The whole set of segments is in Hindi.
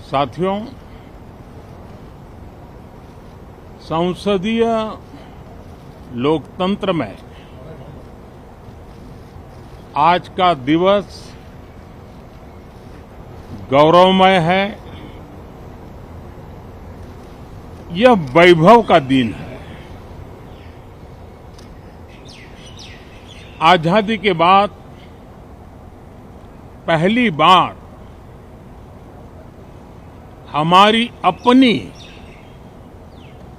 साथियों, संसदीय लोकतंत्र में आज का दिवस गौरवमय है। यह वैभव का दिन है। आजादी के बाद पहली बार हमारी अपनी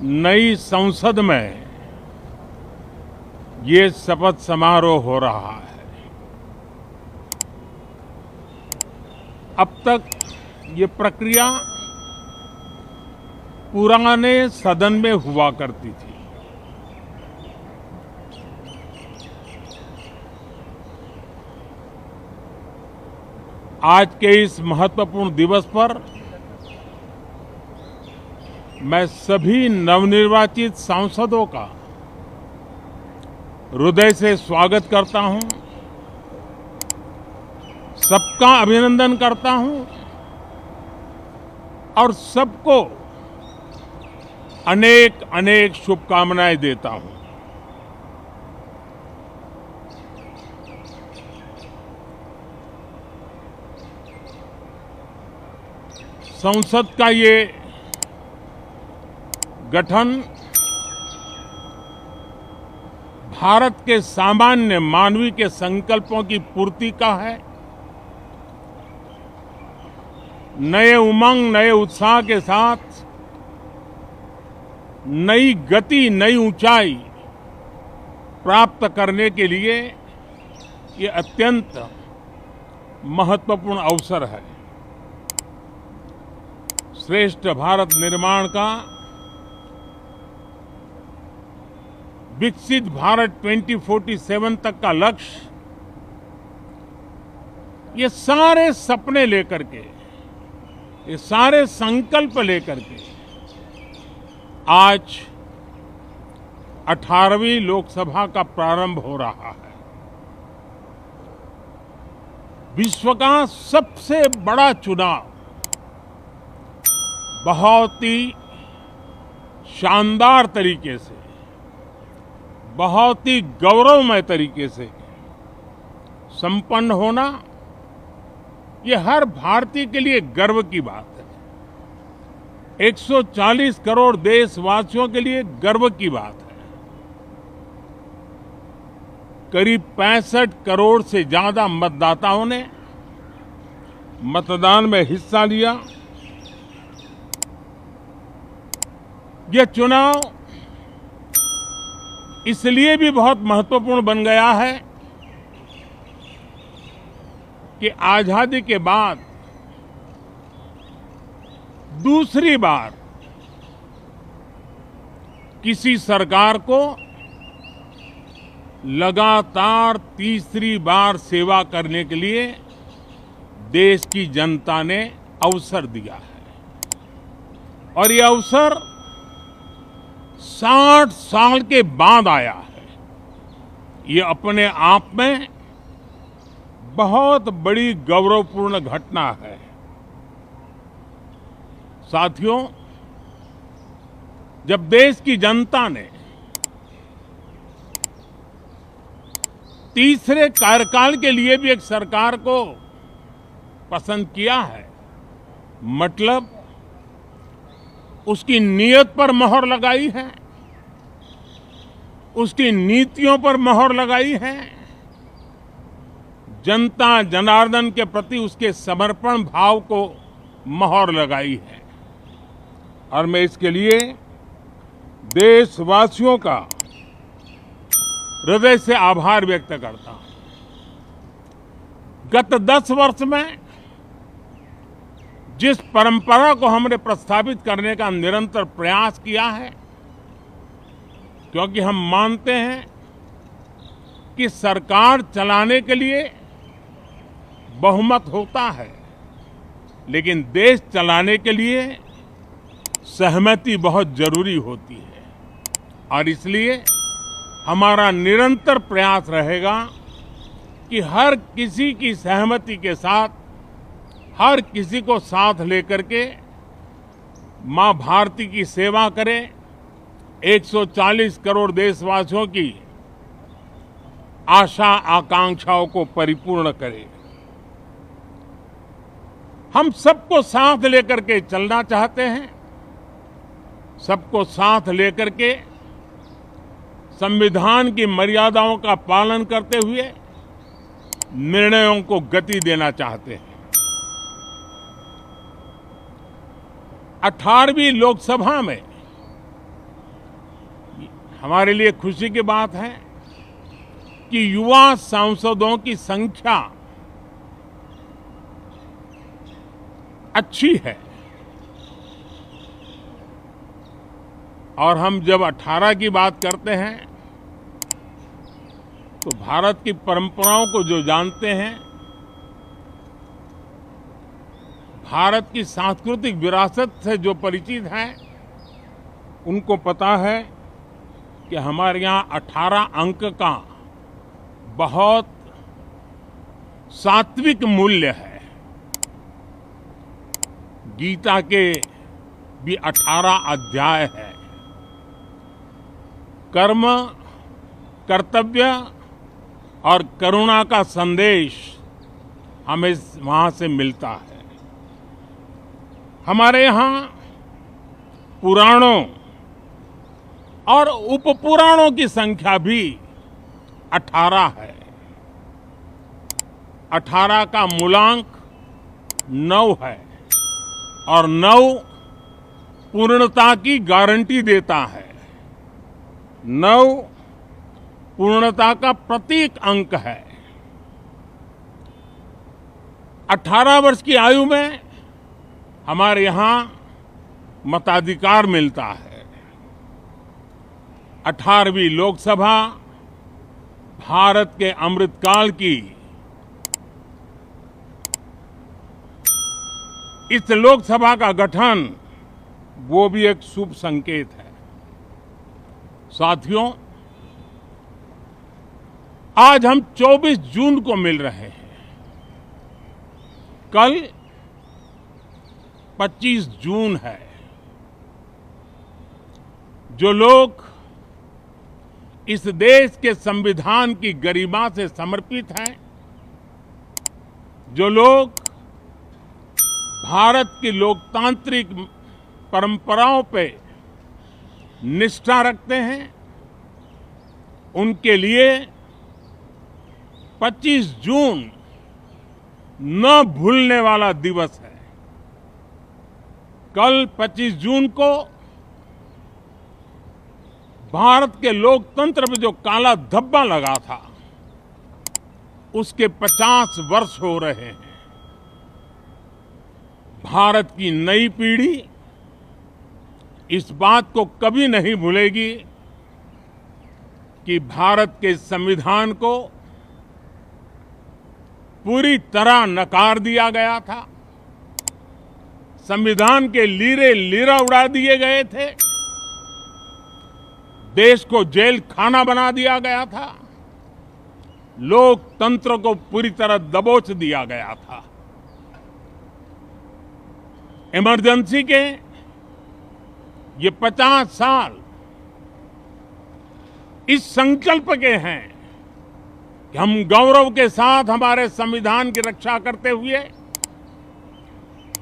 नई संसद में ये शपथ समारोह हो रहा है। अब तक ये प्रक्रिया पुराने सदन में हुआ करती थी। आज के इस महत्वपूर्ण दिवस पर मैं सभी नवनिर्वाचित सांसदों का हृदय से स्वागत करता हूं, सबका अभिनंदन करता हूं और सबको अनेक अनेक शुभकामनाएं देता हूं। संसद का ये गठन भारत के सामान्य मानवीय के संकल्पों की पूर्ति का है। नए उमंग, नए उत्साह के साथ नई गति, नई ऊंचाई प्राप्त करने के लिए ये अत्यंत महत्वपूर्ण अवसर है। श्रेष्ठ भारत निर्माण का, विकसित भारत 2047 तक का लक्ष्य, ये सारे सपने लेकर के, ये सारे संकल्प लेकर के आज 18वीं लोकसभा का प्रारंभ हो रहा है। विश्व का सबसे बड़ा चुनाव बहुत ही शानदार तरीके से, बहुत ही गौरवमय तरीके से संपन्न होना, ये हर भारतीय के लिए गर्व की बात है। 140 करोड़ देशवासियों के लिए गर्व की बात है। करीब 65 करोड़ से ज्यादा मतदाताओं ने मतदान में हिस्सा लिया। यह चुनाव इसलिए भी बहुत महत्वपूर्ण बन गया है कि आजादी के बाद दूसरी बार किसी सरकार को लगातार तीसरी बार सेवा करने के लिए देश की जनता ने अवसर दिया है। और ये अवसर 60 साल के बाद आया है। ये अपने आप में बहुत बड़ी गौरवपूर्ण घटना है। साथियों, जब देश की जनता ने तीसरे कार्यकाल के लिए भी एक सरकार को पसंद किया है, मतलब उसकी नीयत पर मोहर लगाई है, उसकी नीतियों पर मोहर लगाई है, जनता जनार्दन के प्रति उसके समर्पण भाव को मोहर लगाई है। और मैं इसके लिए देशवासियों का हृदय से आभार व्यक्त करता हूं। गत 10 वर्ष में जिस परंपरा को हमने प्रस्थापित करने का निरंतर प्रयास किया है, क्योंकि हम मानते हैं कि सरकार चलाने के लिए बहुमत होता है, लेकिन देश चलाने के लिए सहमति बहुत जरूरी होती है। और इसलिए हमारा निरंतर प्रयास रहेगा कि हर किसी की सहमति के साथ हर किसी को साथ लेकर के मां भारती की सेवा करें, 140 करोड़ देशवासियों की आशा आकांक्षाओं को परिपूर्ण करें। हम सबको साथ लेकर के चलना चाहते हैं, सबको साथ लेकर के संविधान की मर्यादाओं का पालन करते हुए निर्णयों को गति देना चाहते हैं। 18वीं लोकसभा में हमारे लिए खुशी की बात है कि युवा सांसदों की संख्या अच्छी है और हम जब 18 की बात करते हैं तो भारत की परंपराओं को जो जानते हैं, भारत की सांस्कृतिक विरासत से जो परिचित हैं, उनको पता है कि हमारे यहाँ 18 अंक का बहुत सात्विक मूल्य है। गीता के भी 18 अध्याय है। कर्म, कर्तव्य और करुणा का संदेश हमें वहां से मिलता है। हमारे यहाँ पुराणों और उपपुराणों की संख्या भी 18 है। 18 का मूलांक 9 है और 9 पूर्णता की गारंटी देता है। 9 पूर्णता का प्रतीक अंक है। 18 वर्ष की आयु में हमारे यहाँ मताधिकार मिलता है। 18वीं लोकसभा भारत के अमृतकाल की इस लोकसभा का गठन वो भी एक शुभ संकेत है। साथियों, आज हम 24 जून को मिल रहे हैं। कल 25 जून है। जो लोग इस देश के संविधान की गरिमा से समर्पित हैं, जो लोग भारत की लोकतांत्रिक परंपराओं पे निष्ठा रखते हैं, उनके लिए 25 जून न भूलने वाला दिवस है। कल 25 जून को भारत के लोकतंत्र में जो काला धब्बा लगा था, उसके 50 वर्ष हो रहे हैं। भारत की नई पीढ़ी इस बात को कभी नहीं भूलेगी कि भारत के संविधान को पूरी तरह नकार दिया गया था। संविधान के लीरे लीरा उड़ा दिए गए थे। देश को जेल खाना बना दिया गया था। लोकतंत्र को पूरी तरह दबोच दिया गया था। इमरजेंसी के ये 50 साल इस संकल्प के हैं कि हम गौरव के साथ हमारे संविधान की रक्षा करते हुए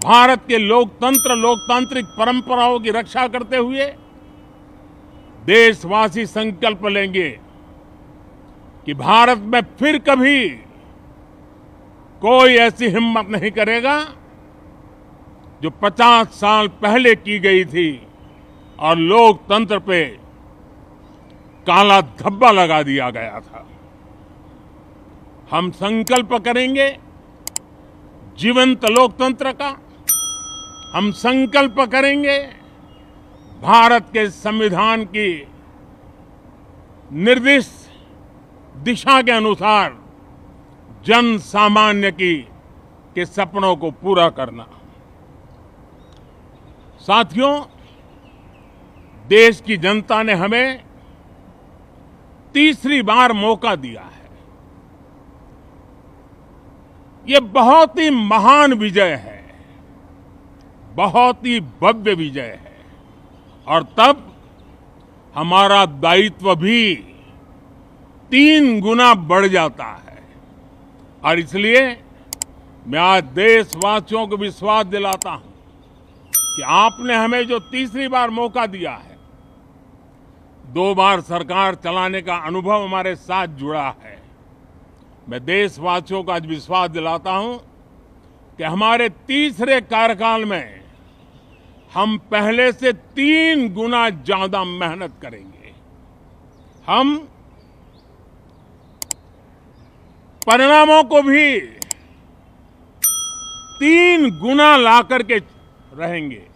भारत के लोकतंत्र, लोकतांत्रिक परंपराओं की रक्षा करते हुए देशवासी संकल्प लेंगे कि भारत में फिर कभी कोई ऐसी हिम्मत नहीं करेगा जो 50 साल पहले की गई थी और लोकतंत्र पे काला धब्बा लगा दिया गया था। हम संकल्प करेंगे जीवंत लोकतंत्र का। हम संकल्प करेंगे भारत के संविधान की निर्दिष्ट दिशा के अनुसार जन सामान्य के सपनों को पूरा करना। साथियों, देश की जनता ने हमें तीसरी बार मौका दिया है। ये बहुत ही महान विजय है, बहुत ही भव्य विजय है। और तब हमारा दायित्व भी 3 गुना बढ़ जाता है। और इसलिए मैं आज देशवासियों को विश्वास दिलाता हूं कि आपने हमें जो तीसरी बार मौका दिया है, 2 बार सरकार चलाने का अनुभव हमारे साथ जुड़ा है। मैं देशवासियों को आज विश्वास दिलाता हूं कि हमारे तीसरे कार्यकाल में हम पहले से 3 गुना ज्यादा मेहनत करेंगे। हम परिणामों को भी 3 गुना ला करके रहेंगे।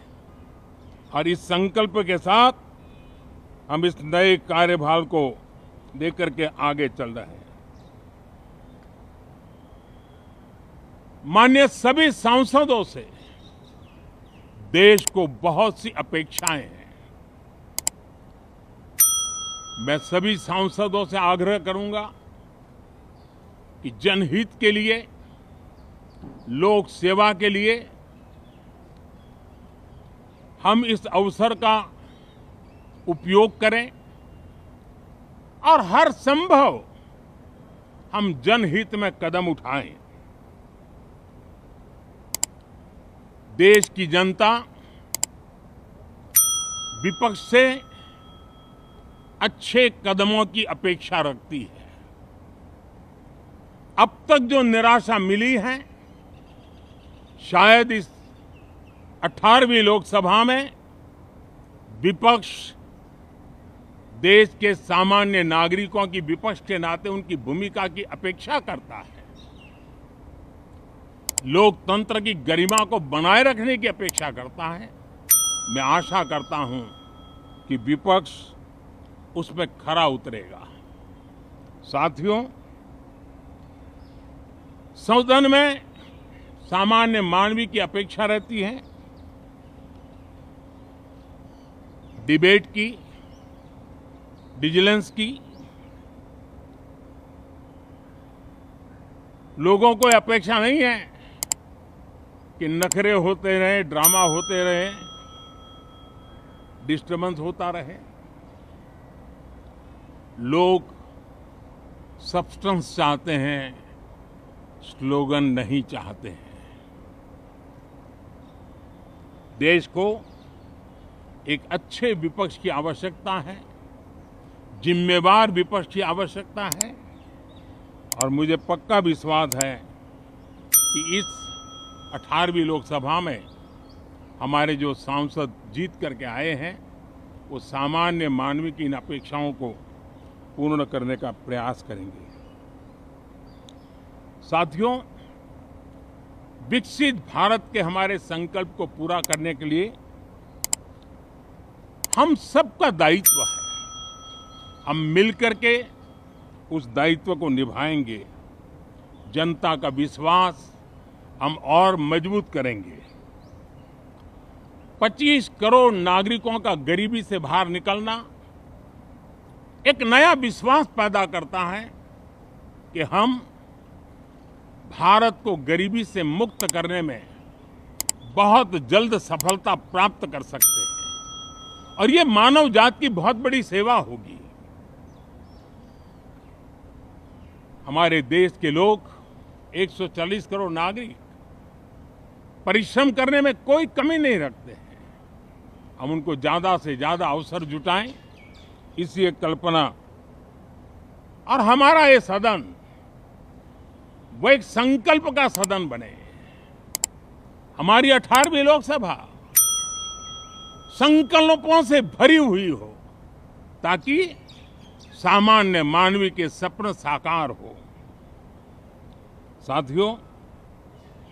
और इस संकल्प के साथ हम इस नए कार्यभार को लेकर के आगे चल रहे हैं। माननीय सभी सांसदों से देश को बहुत सी अपेक्षाएं हैं। मैं सभी सांसदों से आग्रह करूंगा कि जनहित के लिए, लोक सेवा के लिए हम इस अवसर का उपयोग करें और हर संभव हम जनहित में कदम उठाएं। देश की जनता विपक्ष से अच्छे कदमों की अपेक्षा रखती है। अब तक जो निराशा मिली है, शायद इस 18वीं लोकसभा में विपक्ष देश के सामान्य नागरिकों की विपक्ष के नाते उनकी भूमिका की अपेक्षा करता है, लोकतंत्र की गरिमा को बनाए रखने की अपेक्षा करता है। मैं आशा करता हूं कि विपक्ष उसमें खरा उतरेगा। साथियों, सदन में सामान्य मानवी की अपेक्षा रहती है डिबेट की, विजिलेंस की। लोगों को अपेक्षा नहीं है कि नखरे होते रहे, ड्रामा होते रहे, डिस्टर्बेंस होता रहे। लोग सब्सटेंस चाहते हैं, स्लोगन नहीं चाहते हैं। देश को एक अच्छे विपक्ष की आवश्यकता है, जिम्मेवार विपक्ष की आवश्यकता है। और मुझे पक्का विश्वास है कि इस 18वीं लोकसभा में हमारे जो सांसद जीत करके आए हैं, वो सामान्य मानवी की इन अपेक्षाओं को पूर्ण करने का प्रयास करेंगे। साथियों, विकसित भारत के हमारे संकल्प को पूरा करने के लिए हम सबका दायित्व है। हम मिलकर के उस दायित्व को निभाएंगे। जनता का विश्वास हम और मजबूत करेंगे। 25 करोड़ नागरिकों का गरीबी से बाहर निकलना एक नया विश्वास पैदा करता है कि हम भारत को गरीबी से मुक्त करने में बहुत जल्द सफलता प्राप्त कर सकते हैं। और ये मानव जाति की बहुत बड़ी सेवा होगी। हमारे देश के लोग 140 करोड़ नागरिक परिश्रम करने में कोई कमी नहीं रखते हैं। हम उनको ज्यादा से ज्यादा अवसर जुटाएं, इसी एक कल्पना। और हमारा ये सदन वो एक संकल्प का सदन बने। हमारी 18वीं लोकसभा संकल्पों से भरी हुई हो, ताकि सामान्य मानवी के सपने साकार हो। साथियों,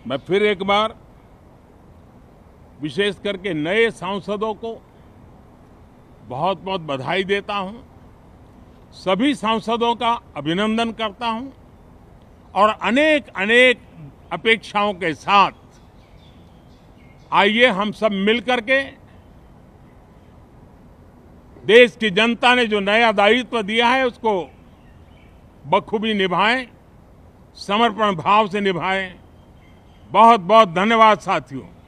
मैं फिर एक बार विशेष करके नए सांसदों को बहुत बहुत बधाई देता हूं, सभी सांसदों का अभिनंदन करता हूं और अनेक अनेक अपेक्षाओं के साथ आइए हम सब मिलकर के देश की जनता ने जो नया दायित्व दिया है उसको बखूबी निभाएं, समर्पण भाव से निभाएं बहुत बहुत धन्यवाद साथियों।